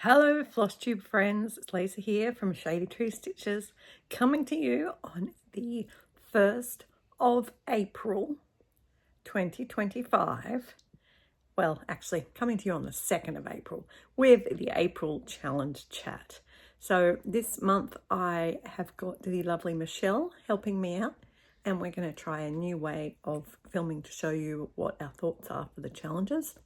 Hello, Floss Tube friends. It's Lisa here from Shady Tree Stitches, coming to you on the 1st of April 2025. Well, actually, coming to you on the 2nd of April with the April Challenge Chat. So this month I have got the lovely Michelle helping me out, and we're going to try a new way of filming to show you what our thoughts are for the challenges.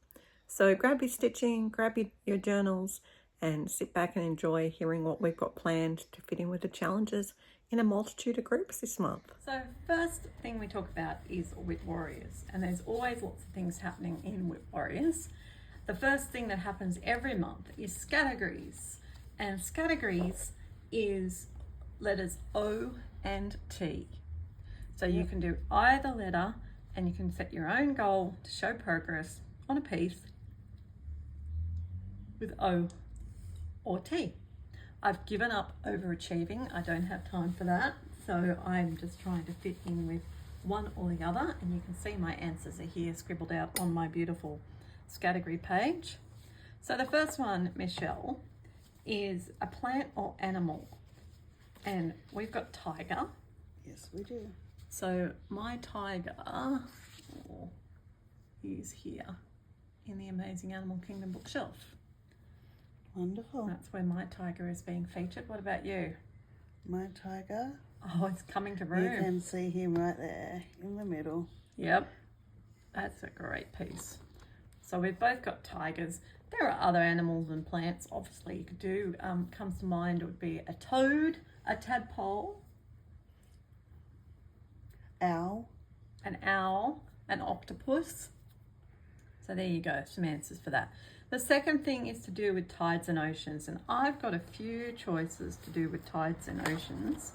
So grab your stitching, grab your journals, and sit back and enjoy hearing what we've got planned to fit in with the challenges in a multitude of groups this month. So first thing we talk about is Whip Warriors, and there's always lots of things happening in Whip Warriors. The first thing that happens every month is Scattergrees, and Scattergrees is letters O and T. So you can do either letter and you can set your own goal to show progress on a piece with O or T. I've given up overachieving. I don't have time for that. So I'm just trying to fit in with one or the other. And you can see my answers are here scribbled out on my beautiful Scattergree page. So the first one, Michelle, is a plant or animal. And we've got tiger. Yes, we do. So my tiger is here in the Amazing Animal Kingdom bookshelf. Wonderful. That's where my tiger is being featured. What about you? My tiger. Oh, it's coming to room. You can see him right there in the middle. Yep. That's a great piece. So we've both got tigers. There are other animals and plants, obviously, you could do. Comes to mind would be a toad, a tadpole, Owl. an owl, an octopus. So there you go, some answers for that. The second thing is to do with tides and oceans, and I've got a few choices to do with tides and oceans.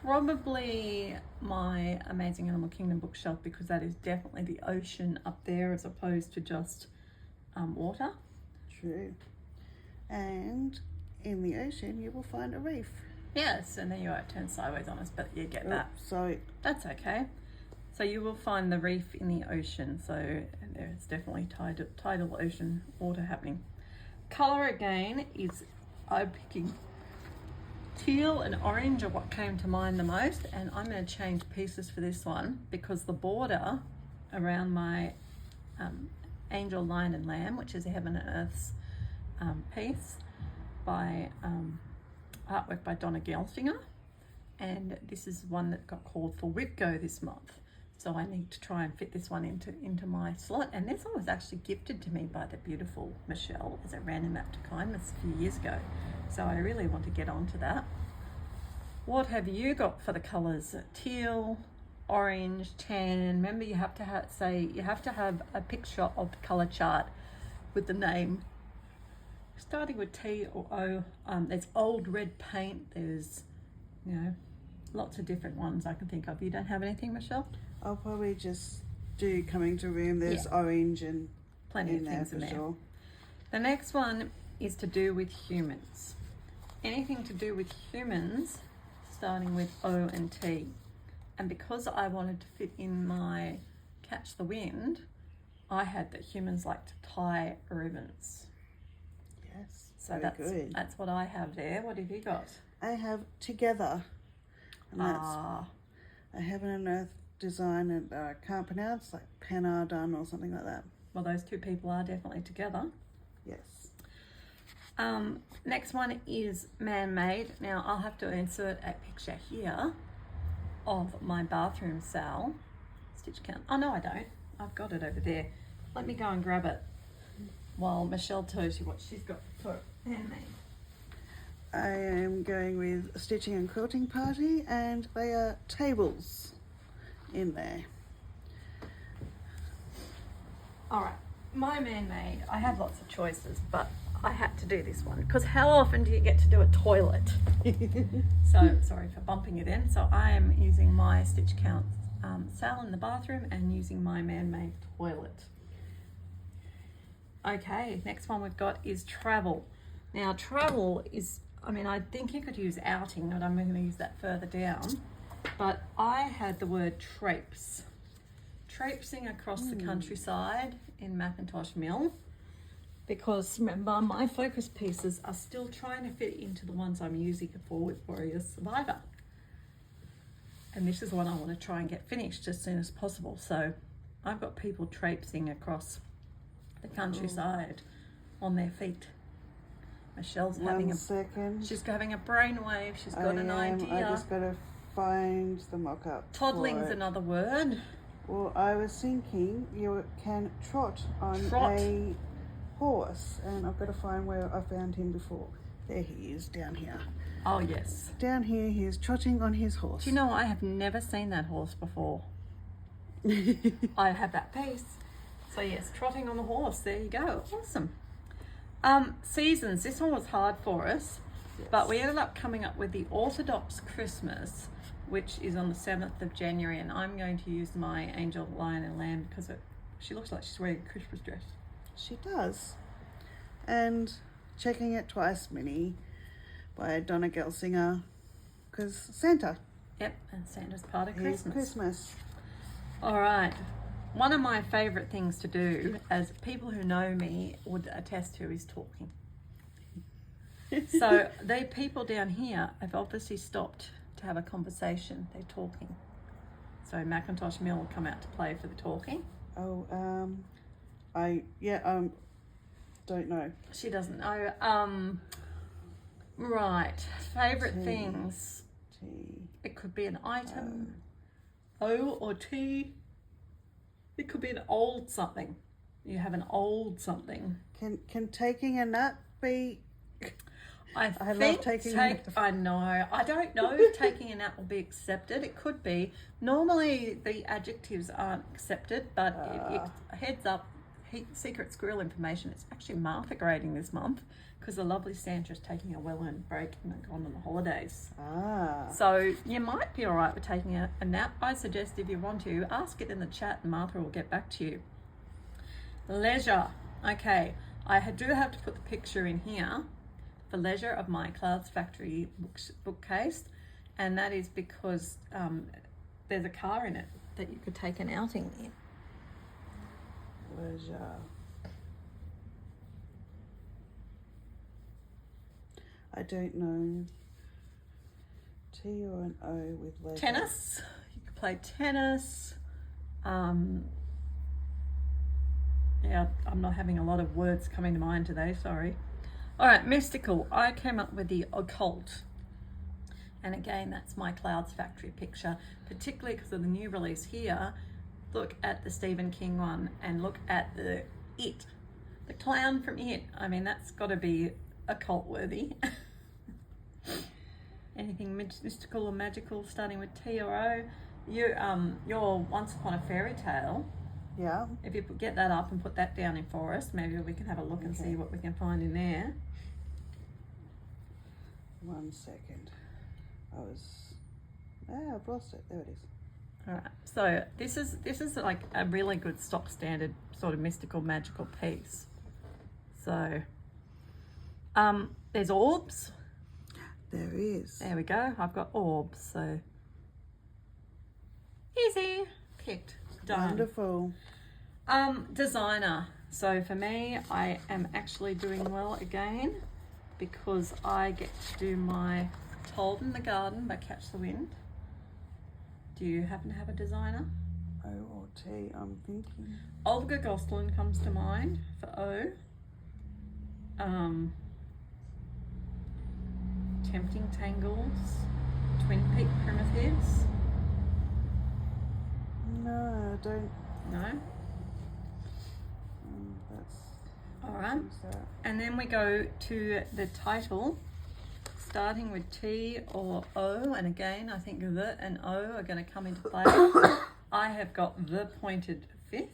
Probably my Amazing Animal Kingdom bookshelf, because that is definitely the ocean up there as opposed to just water. True. And in the ocean you will find a reef. Yes, and then you are turned sideways on us, but you get that. So That's okay. So you will find the reef in the ocean. So there's definitely tidal ocean water happening. Colour again is, I'm picking teal and orange are what came to mind the most, and I'm going to change pieces for this one because the border around my Angel, Lion and Lamb, which is a Heaven and Earth's piece by artwork by Donna Gelsinger, and this is one that got called for Whip Go this month. So I need to try and fit this one into my slot. And this one was actually gifted to me by the beautiful Michelle as a random act of kindness a few years ago. So I really want to get onto that. What have you got for the colours? Teal, orange, tan. Remember, you have to have a picture of the colour chart with the name starting with T or O. There's old red paint. There's, lots of different ones I can think of. You don't have anything, Michelle? I'll probably just do coming to room. There's orange and Plenty of things in there. Sure. The next one is to do with humans. Anything to do with humans, starting with O and T. And because I wanted to fit in my Catch the Wind, I had that humans like to tie ribbons. Yes. So that's what I have there. What have you got? I have Together. And that's a Heaven and Earth design that I can't pronounce, like Panardun or something like that. Well, those two people are definitely together. Yes. Next one is Man-Made. Now I'll have to insert a picture here of my bathroom Sal stitch count. Oh no, I don't. I've got it over there. Let me go and grab it while Michelle tells you what she's got for Man-Made. I am going with Stitching and Quilting Party, and they are tables in there. All right, my Man-Made. I had lots of choices, but I had to do this one because how often do you get to do a toilet? So sorry for bumping you then. So I am using my Stitch Count Sal in the bathroom and using my Man-Made toilet. Okay, next one we've got is Travel. Now travel is, I think you could use outing, but I'm going to use that further down. But I had the word traipse. Traipsing across the countryside in Macintosh Mill. because remember, my focus pieces are still trying to fit into the ones I'm using for Whip Warriors Survivor. And this is the one I want to try and get finished as soon as possible. So I've got people traipsing across the countryside on their feet. Michelle's having she's having a brainwave. She's got an idea. I just got to find the mock-up. Toddling's another word. Well, I was thinking you can trot on a horse, and I've got to find where I found him before. There he is, down here. Oh, yes. Down here, he is trotting on his horse. Do you know, I have never seen that horse before. I have that piece. So, yes, trotting on the horse. There you go. Awesome. Seasons. This one was hard for us, but we ended up coming up with the Orthodox Christmas, which is on the 7th of January, and I'm going to use my Angel, Lion and Lamb because she looks like she's wearing a Christmas dress. She does. And Checking It Twice mini by Donna Gelsinger, because Santa. Yep, and Santa's part of Here's Christmas. Christmas. All right. One of my favourite things to do, as people who know me would attest to, is talking. So the people down here have obviously stopped to have a conversation. They're talking. So Macintosh Mill will come out to play for the talking. Oh, don't know. She doesn't know. Right. Favourite things. T. It could be an item. O or T. It could be an old something. You have an old something. Can taking a nap be? I love taking a nap. I know. I don't know if taking a nap will be accepted. It could be. Normally the adjectives aren't accepted, but heads up, secret squirrel information. It's actually Martha grading this month because the lovely Sandra's taking a well-earned break and gone on the holidays. So you might be all right with taking a nap. I suggest if you want to, ask it in the chat and Martha will get back to you. Leisure. Okay, I do have to put the picture in here for leisure of my Clouds Factory bookcase, and that is because there's a car in it that you could take an outing in. Leisure. I don't know. T or an O with leisure. Tennis. You could play tennis. Yeah, I'm not having a lot of words coming to mind today, sorry. All right, mystical. I came up with the occult. And again, that's my Clouds Factory picture, particularly because of the new release here. Look at the Stephen King one and look at the clown from It. I mean, that's got to be occult worthy. Anything mystical or magical starting with T or O. Your Once Upon a Fairy Tale. Yeah. If you get that up and put that down in for us, maybe we can have a look and see what we can find in there. 1 second. I've lost it. There it is. All right. So this is like a really good stock standard sort of mystical magical piece. So there's orbs. There is. There we go. I've got orbs. So easy. Picked. Done. Wonderful. Designer. So for me, I am actually doing well again because I get to do my Told in the Garden by Catch the Wind. Do you happen to have a designer? O or T, I'm thinking. Olga Gosselin comes to mind for O. Tempting Tangles, Twin Peak Primitives. No, don't. No? That's. All right. And then we go to the title, starting with T or O. And again, I think the and O are going to come into play. I have got the pointed fifth.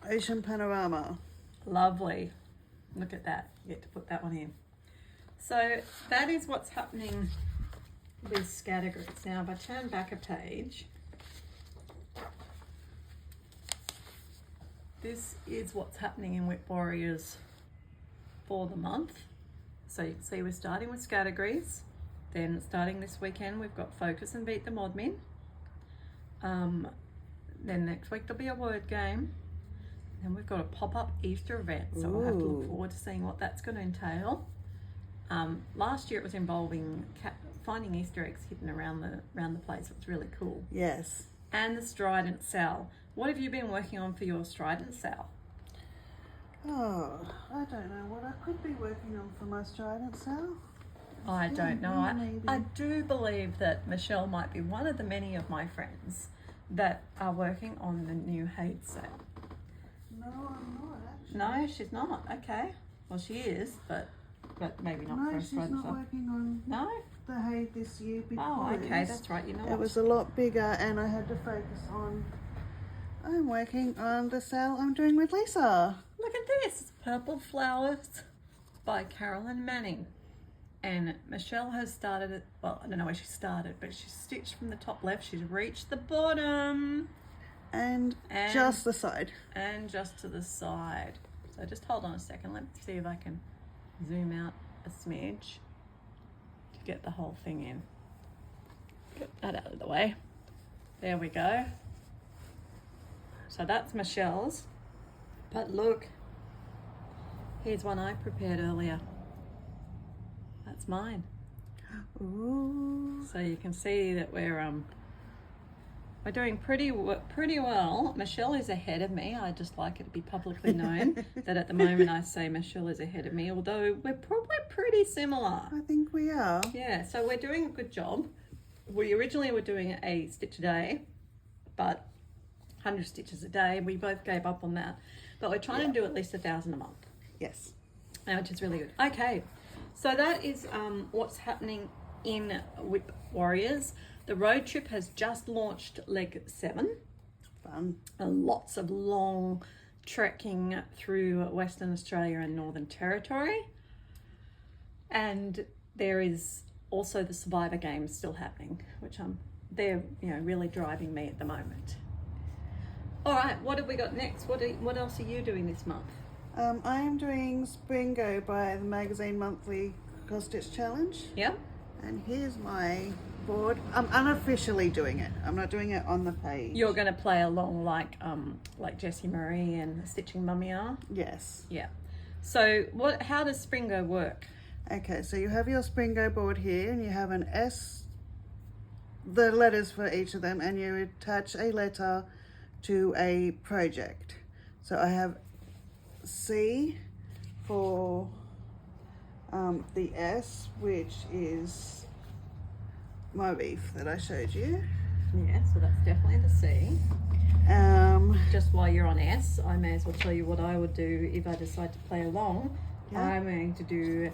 Ocean Panorama. Lovely. Look at that. You get to put that one in. So that is what's happening with Scattergrids. Now, if I turn back a page, this is what's happening in Whip Warriors for the month. So you can see we're starting with Scattergrids. Then starting this weekend, we've got Focus and Beat the Modmin. then next week there'll be a word game. Then we've got a pop-up Easter event, so we'll have to look forward to seeing what that's going to entail. Last year it was involving finding Easter eggs hidden around the place. It was really cool. Yes. And the Strident Cell. What have you been working on for your Strident Cell? Oh, I don't know what I could be working on for my Strident Cell. I don't know. Maybe. I do believe that Michelle might be one of the many of my friends that are working on the new Haid sale. No, I'm not actually. No, she's not. Okay. Well, she is, but maybe not No, for a she's Strident not Cell. working on No? the Haid this year because Oh, okay. That's right. You know it what? was a lot bigger and I had to focus on. I'm working on the sale I'm doing with Lisa. Look at this. Purple Flowers by Carolyn Manning. And Michelle has started it. Well, I don't know where she started, but she's stitched from the top left. She's reached the bottom. And just the side. And just to the side. So just hold on a second. Let me see if I can zoom out a smidge to get the whole thing in. Get that out of the way. There we go. So that's Michelle's. But look, here's one I prepared earlier. That's mine. Ooh. So you can see that we're doing pretty well. Michelle is ahead of me. I just like it to be publicly known that at the moment I say Michelle is ahead of me, although we're probably pretty similar. I think we are. Yeah, so we're doing a good job. We originally were doing a stitch a day, but 100 stitches a day. We both gave up on that, but we're trying to do at least 1,000 a month. Yes. Which is really good. Okay, so that is what's happening in Whip Warriors. The road trip has just launched leg 7. Fun. Lots of long trekking through Western Australia and Northern Territory. And there is also the Survivor Games still happening, which they're really driving me at the moment. All right, what have we got next? What else are you doing this month? I am doing Spring Go by the Magazine Monthly Cross Stitch Challenge. Yeah. And here's my board. I'm unofficially doing it. I'm not doing it on the page. You're going to play along like Jessie Marie and Stitching Mummy are? Yes. Yeah. So how does Spring Go work? Okay, so you have your Spring Go board here and you have an S, the letters for each of them, and you attach a letter to a project. So I have C for the S, which is my reef that I showed you. Yeah, so that's definitely the C. Just while you're on S, I may as well tell you what I would do if I decide to play along. Yeah. I'm going to do,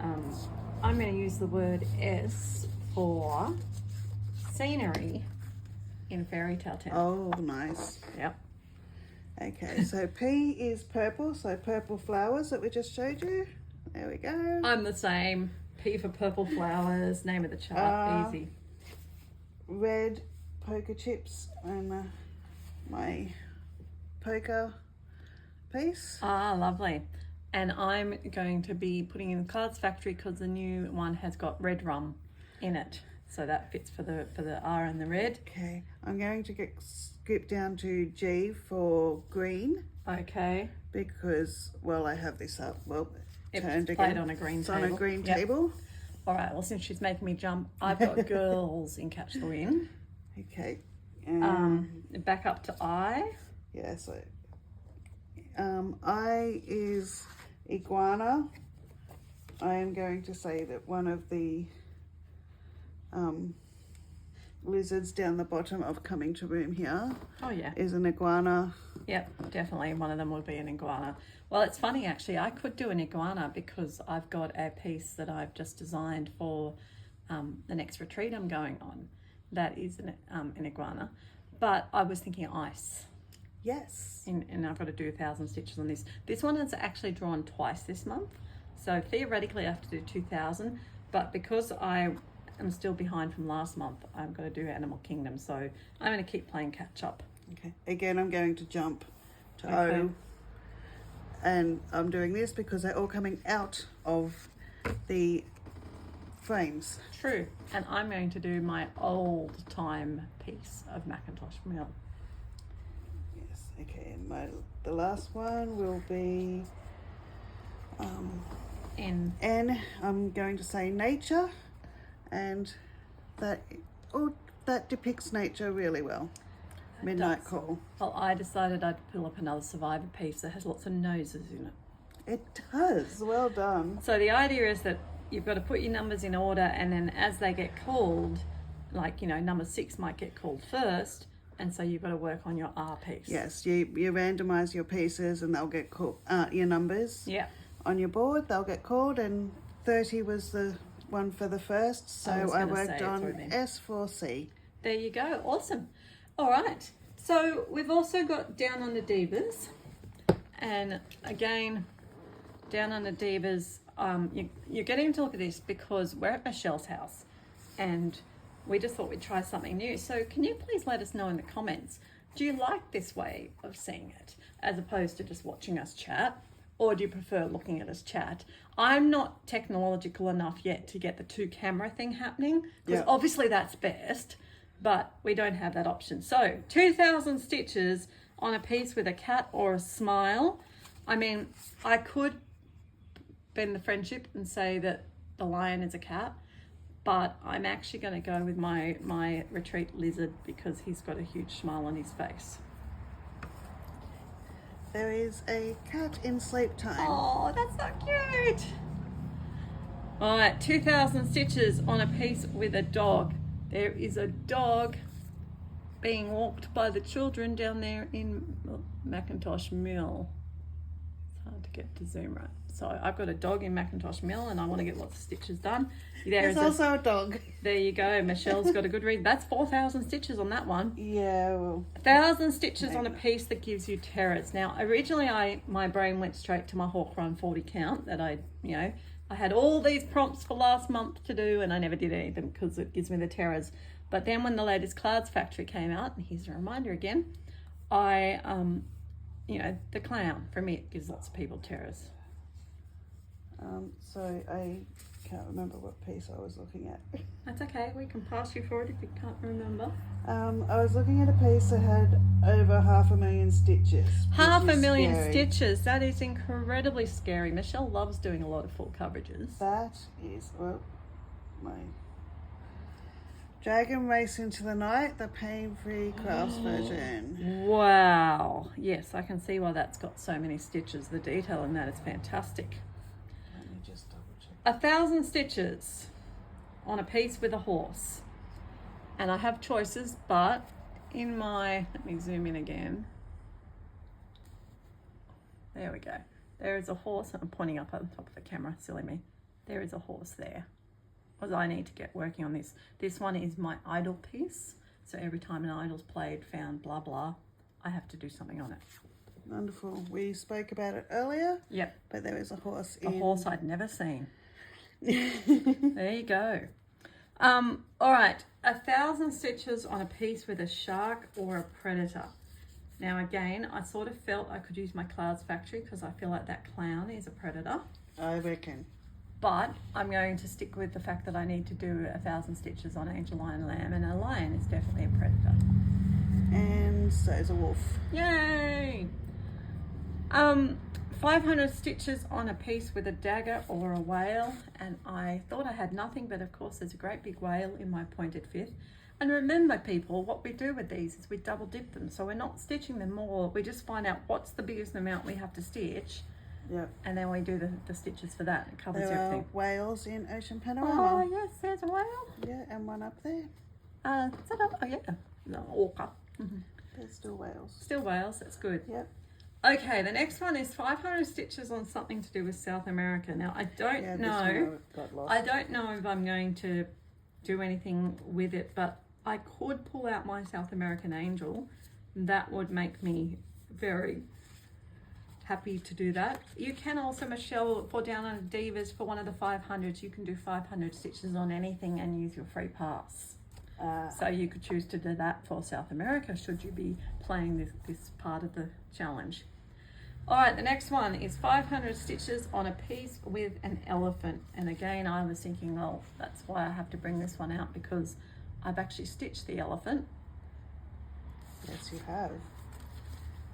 I'm going to use the word S for scenery in Fairy Tale Town. Oh, nice. Yep. Okay, so P is purple, so purple flowers that we just showed you. There we go. I'm the same. P for purple flowers, name of the chart, easy. Red poker chips and my poker piece. Ah, lovely. And I'm going to be putting in Cards Factory because the new one has got red rum in it. So that fits for the R and the red. Okay, I'm going to skip down to G for green. Okay. Because, well, I have this up. Well, It's turned played again. on a green It's table. on a green Yep. table. All right, well, since she's making me jump, I've got girls in Catch the Wind. Okay. Back up to I. Yeah, so I is iguana. I am going to say that one of the lizards down the bottom of Coming to Room here Oh, yeah. is an iguana. Yep, definitely. One of them would be an iguana. Well, it's funny, actually. I could do an iguana because I've got a piece that I've just designed for the next retreat I'm going on. That is an iguana. But I was thinking ice. Yes. And I've got to do 1,000 stitches on this. This one is actually drawn twice this month. So theoretically I have to do 2,000. But because I am still behind from last month, I'm going to do Animal Kingdom. So I'm going to keep playing catch up. Okay. Again, I'm going to jump to Okay. O. And I'm doing this because they're all coming out of the frames. True. And I'm going to do my old time piece of Macintosh Mill. Okay, and the last one will be N. N. I'm going to say nature, and that that depicts nature really well. Midnight does. Call. Well, I decided I'd pull up another Survivor piece that has lots of noses in it. It does. Well done. So the idea is that you've got to put your numbers in order, and then as they get called, like, you know, number 6 might get called first, and so you've got to work on your R piece. Yes, you randomise your pieces, and they'll get called. Your numbers. Yeah. On your board, they'll get called, and 30 was the one for the first. So I worked on S4C. There you go. Awesome. All right. So we've also got Down Under Divas, and again, Down Under Divas. You're getting to look at this because we're at Michelle's house, and we just thought we'd try something new. So can you please let us know in the comments, do you like this way of seeing it as opposed to just watching us chat, or do you prefer looking at us chat? I'm not technological enough yet to get the 2 camera thing happening, because obviously that's best, but we don't have that option. So 2,000 stitches on a piece with a cat or a smile. I mean, I could bend the friendship and say that the lion is a cat, but I'm actually going to go with my retreat lizard because he's got a huge smile on his face. There is a cat in sleep time. Oh, that's so cute. All right, 2,000 stitches on a piece with a dog. There is a dog being walked by the children down there in Macintosh Mill. It's hard to get to zoom right. So I've got a dog in Macintosh Mill, and I want to get lots of stitches done. There's also a dog. There you go. Michelle's got a good read. That's 4,000 stitches on that one. Yeah. Well, 1,000 stitches on a piece that gives you terrors. Now, originally, my brain went straight to my Hawk Run 40 count that I had all these prompts for last month to do, and I never did any of them because it gives me the terrors. But then when the latest Clouds Factory came out, and here's a reminder again, I, the clown, for me, it gives lots of people terrors. So I can't remember what piece I was looking at. That's okay. We can pass you for it if you can't remember. I was looking at a piece that had over 500,000 stitches. 500,000 stitches. That is incredibly scary. Michelle loves doing a lot of full coverages. That is, my Dragon Race into the Night, the pain-free crafts version. Wow. Yes, I can see why that's got so many stitches. The detail in that is fantastic. Let me just double check. 1,000 stitches on a piece with a horse. And I have choices, but in my, let me zoom in again. There we go. There is a horse. I'm pointing up on top of the camera, silly me. There is a horse there. Because I need to get working on this. This one is my idol piece. So every time an idol's played, found, blah, blah, I have to do something on it. Wonderful. We spoke about it earlier. Yep. But there is a horse A horse I'd never seen. There you go. All right. 1,000 stitches on a piece with a shark or a predator. Now again, I sort of felt I could use my Clouds Factory because I feel like that clown is a predator. I reckon. But I'm going to stick with the fact that I need to do 1,000 stitches on Angel Lion Lamb, and a lion is definitely a predator. And so is a wolf. Yay! 500 stitches on a piece with a dagger or a whale, and I thought I had nothing, but of course there's a great big whale in my pointed fifth. And remember, people, what we do with these is we double dip them, so we're not stitching them more. We just find out what's the biggest amount we have to stitch. Yep. And then we do the stitches for that. It covers there everything. Are whales in Ocean Panorama. Oh yes, there's a whale. Yeah, and one up there. Is that up? Oh yeah, no, orca. Mm-hmm. There's still whales. Still whales. That's good. Yep. Okay, the next one is 500 stitches on something to do with South America. Now I don't know. I don't know if I'm going to do anything with it, but I could pull out my South American angel. That would make me very happy to do that. You can also, Michelle, for Down Under Divas, for one of the 500s, you can do 500 stitches on anything and use your free pass. So you could choose to do that for South America should you be playing this part of the challenge. All right, the next one is 500 stitches on a piece with an elephant. And again, I was thinking, well, that's why I have to bring this one out, because I've actually stitched the elephant. Yes, you have.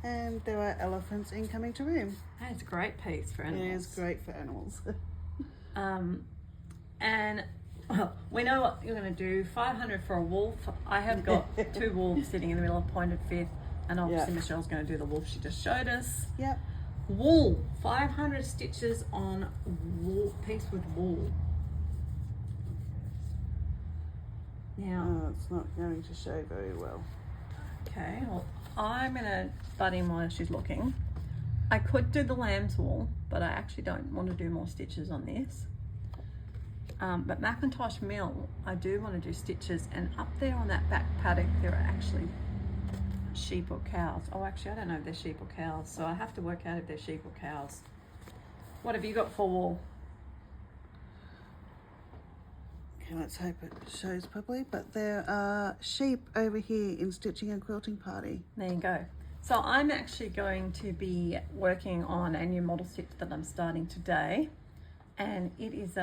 And there are elephants in Coming to Room. That is a great piece for It animals. is great for animals. And well, we know what you're going to do. 500 for a wolf. I have got 2 wolves sitting in the middle of pointed fifth, and obviously Michelle's going to do the wolf she just showed us. Yep. Wool. 500 stitches on wool, piece with wool. Now, Oh, it's not going to show very well. okay, well, I'm going to butt in while she's looking. I could do the lamb's wool, but I actually don't want to do more stitches on this. But Macintosh Mill, I do want to do stitches, and up there on that back paddock there are actually sheep or cows. Oh, actually I don't know if they're sheep or cows, so I have to work out if they're sheep or cows. What have you got for wool? Okay, let's hope it shows properly. But there are sheep over here in Stitching and Quilting Party. There you go. So I'm actually going to be working on a new model stitch that I'm starting today, and it is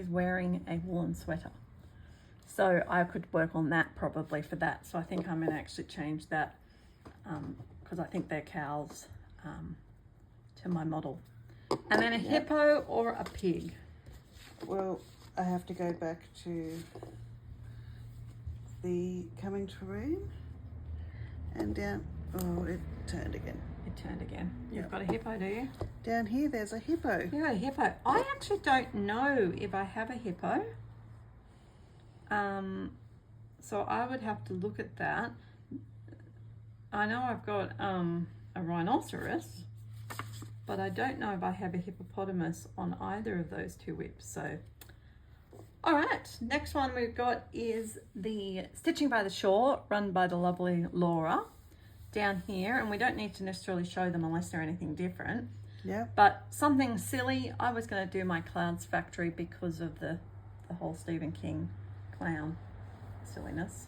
wearing a woolen sweater. So I could work on that probably for that. So I think I'm going to actually change that because I think they're cows to my model. And then a hippo or a pig. Well, I have to go back to the Coming to Room and down. Oh, it turned again. It turned again. You've got a hippo, do you? Down here, there's a hippo. You got a hippo. I actually don't know if I have a hippo. So I would have to look at that. I know I've got a rhinoceros, but I don't know if I have a hippopotamus on either of those 2 whips. So, all right, next one we've got is the Stitching by the Shore, run by the lovely Laura down here, and we don't need to necessarily show them unless they're anything different. Yeah. But something silly, I was going to do my Clouds Factory because of the whole Stephen King clown silliness.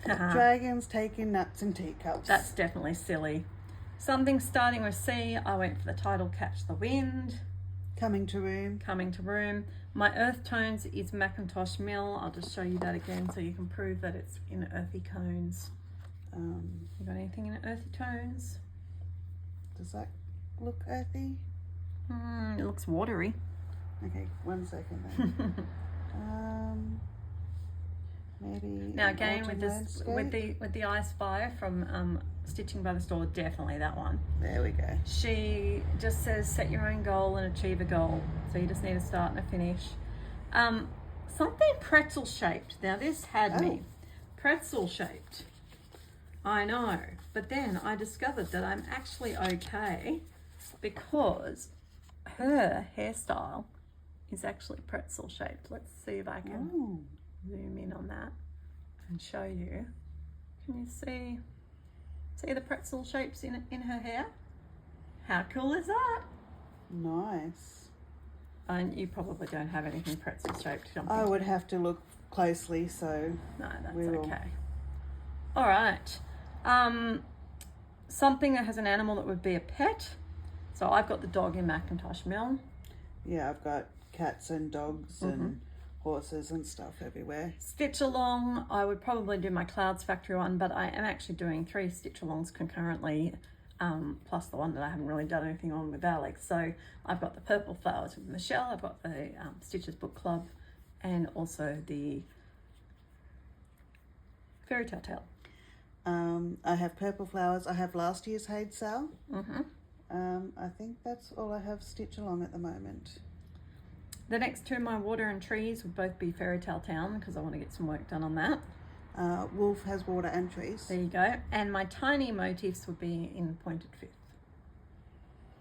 Dragons taking nuts and teacups. That's definitely silly. Something starting with C, I went for the title Catch the Wind. Coming to Room. Coming to Room. My earth tones is Macintosh Mill. I'll just show you that again so you can prove that it's in earthy tones. You got anything in earthy tones? Does that look earthy? It looks watery. Okay, 1 second then. Maybe Now an again with autumn this landscape? with the I Spy from Stitching by the Store, definitely that one. There we go. She just says set your own goal and achieve a goal. So you just need a start and a finish. Something pretzel shaped. Now this had me. Pretzel shaped. I know. But then I discovered that I'm actually okay because her hairstyle is actually pretzel shaped. Let's see if I can zoom in on that and show you. Can you see the pretzel shapes in her hair? How cool is that? Nice. And you probably don't have anything pretzel shaped. I would have to look closely, so No, that's we will. okay. All right. Something that has an animal that would be a pet. So I've got the dog in Macintosh Mill. Yeah, I've got cats and dogs and horses and stuff everywhere. Stitch along, I would probably do my Clouds Factory one, but I am actually doing 3 stitch alongs concurrently, plus the one that I haven't really done anything on with Alex. So I've got the Purple Flowers with Michelle, I've got the Stitches Book Club, and also the Fairy Tale Tale. I have Purple Flowers. I have last year's Haid Sale. I think that's all I have stitch along at the moment. The next 2, my Water and Trees, would both be Fairy Tale Town because I want to get some work done on that. Wolf has water and trees. There you go. And my tiny motifs would be in Pointed Fifth.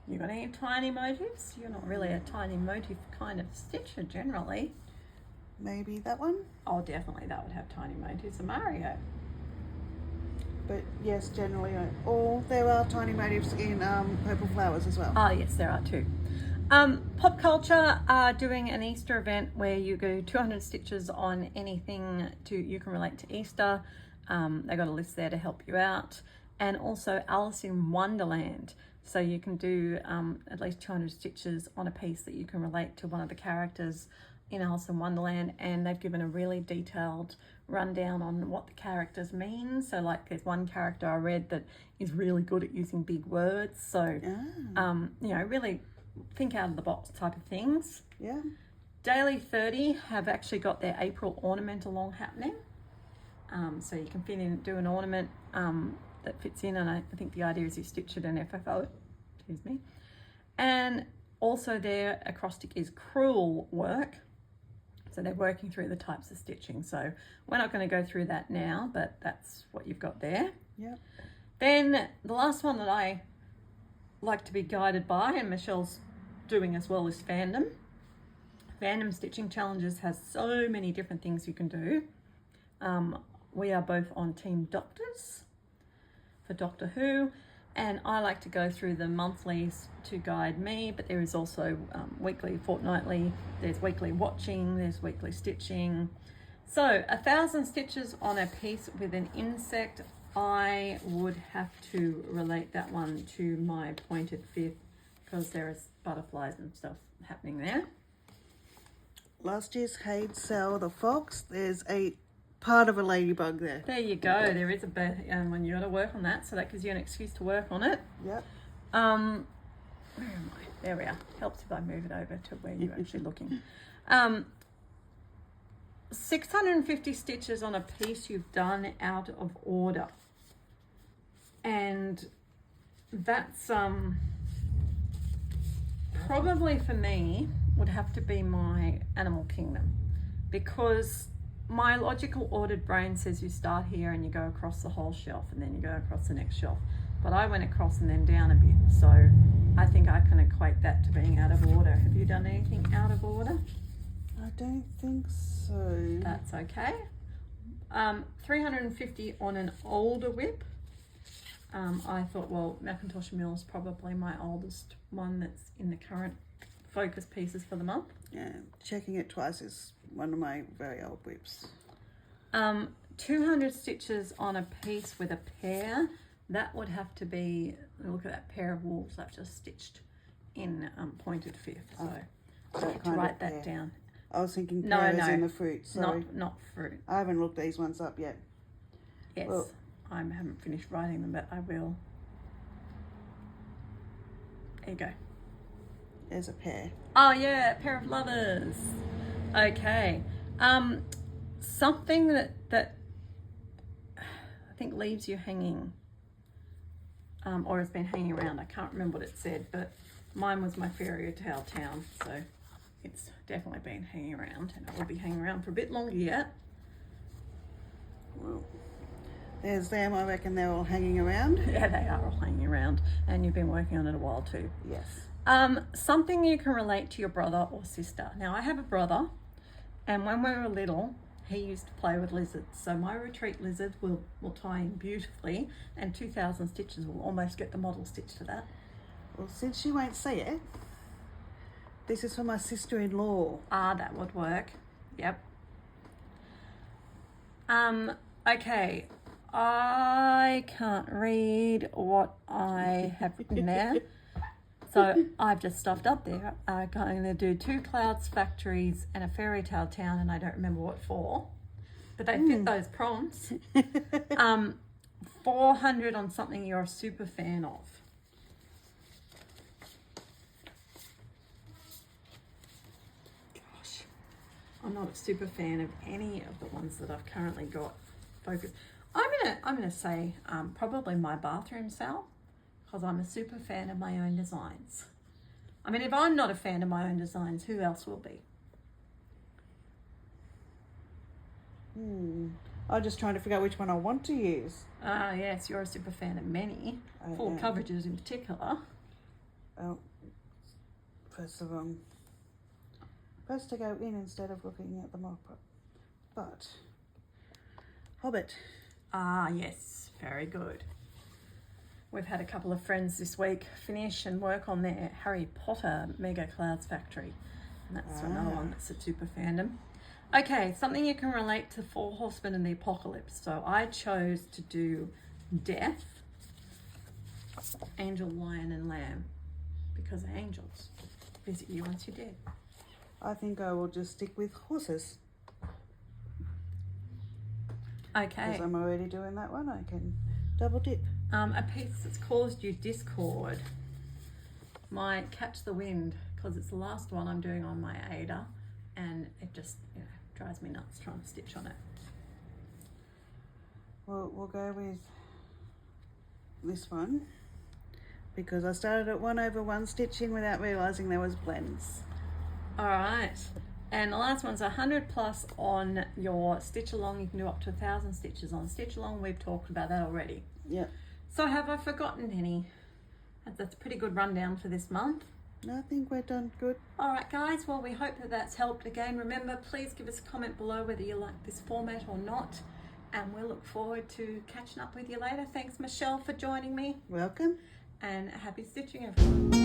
You got any tiny motifs? You're not really a tiny motif kind of stitcher generally. Maybe that one? Oh, definitely that would have tiny motifs. A Mario. But yes, generally, there are tiny motifs in Purple Flowers as well. Oh, yes, there are too. Pop Culture are doing an Easter event where you go 200 stitches on anything you can relate to Easter. They got a list there to help you out. And also Alice in Wonderland. So you can do at least 200 stitches on a piece that you can relate to one of the characters in Alice in Wonderland, and they've given a really detailed rundown on what the characters mean. So like there's one character I read that is really good at using big words. So, you know, really think out of the box type of things. Yeah. Daily 30 have actually got their April ornament along happening. So you can fit in, do an ornament that fits in, and I think the idea is you stitch it in FFO, excuse me. And also their acrostic is cruel work. So they're working through the types of stitching. So we're not going to go through that now, but that's what you've got there. Yep. Then the last one that I like to be guided by, and Michelle's doing as well, is Fandom. Fandom Stitching Challenges has so many different things you can do. We are both on Team Doctors for Doctor Who, and I like to go through the monthlies to guide me, but there is also weekly, fortnightly, there's weekly watching, there's weekly stitching. So 1,000 stitches on a piece with an insect, I would have to relate that one to my pointed fifth because there is butterflies and stuff happening there. Last year's Hade Sell the Fox, there's a part of a ladybug there. There you go. There is a bit, and you got to work on that, so that gives you an excuse to work on it. Yep. Where am I? There we are. Helps if I move it over to where you're actually looking. 650 stitches on a piece you've done out of order, and that's probably for me would have to be my Animal Kingdom, because my logical ordered brain says you start here and you go across the whole shelf and then you go across the next shelf, but I went across and then down a bit, so I think I can equate that to being out of order. Have you done anything out of order? I don't think so. That's okay. 350 on an older whip. I thought, well, Macintosh Mill is probably my oldest one that's in the current focus pieces for the month. Yeah, checking it twice is one of my very old whips. 200 stitches on a piece with a pair. That would have to be, look at that pair of wolves I've just stitched in pointed fifth. So I need to write that down. I was thinking pear is in the fruit. Sorry. Not fruit. I haven't looked these ones up yet. Yes, well, I haven't finished writing them, but I will. There you go. There's a pair. Oh yeah, pair of lovers. Okay. Something that I think leaves you hanging, or has been hanging around. I can't remember what it said, but mine was my fairy tale town, so it's definitely been hanging around, and it will be hanging around for a bit longer yet. Well, there's them. I reckon they're all hanging around. Yeah, they are all hanging around, and you've been working on it a while too. Yes. Something you can relate to your brother or sister. Now, I have a brother, and when we were little, he used to play with lizards. So my retreat lizard will tie in beautifully, and 2,000 stitches will almost get the model stitch to that. Well, since she won't see it, this is for my sister-in-law. Ah, that would work. Yep. Okay. I can't read what I have written there. So I've just stuffed up there. I'm going to do 2 clouds factories and a fairy tale town, and I don't remember what for, but they fit those prompts. 400 on something you're a super fan of. Gosh, I'm not a super fan of any of the ones that I've currently got focused. I'm gonna say probably my bathroom cell, because I'm a super fan of my own designs. I mean, if I'm not a fan of my own designs, who else will be? I'm just trying to figure out which one I want to use. Yes, you're a super fan of many, full coverages in particular. Oh, press the wrong. Press to go in instead of looking at the mop. But Hobbit. Ah, yes, very good. We've had a couple of friends this week finish and work on their Harry Potter Mega Clouds Factory. And that's another one that's a super fandom. Okay, something you can relate to 4 Horsemen and the Apocalypse. So I chose to do Death, Angel, Lion and Lamb, because angels visit you once you're dead. I think I will just stick with horses. Okay. Because I'm already doing that one, I can double dip. A piece that's caused you discord might catch the wind because it's the last one I'm doing on my Ada, and it just drives me nuts trying to stitch on it. We'll go with this one because I started at 1/1 stitching without realizing there was blends. All right, and the last one's 100 plus on your stitch along. You can do up to 1,000 stitches on stitch along. We've talked about that already. Yep. So have I forgotten any? That's a pretty good rundown for this month. I think we're done good. All right, guys. Well, we hope that that's helped. Again, remember, please give us a comment below whether you like this format or not. And we'll look forward to catching up with you later. Thanks, Michelle, for joining me. Welcome. And happy stitching, everyone.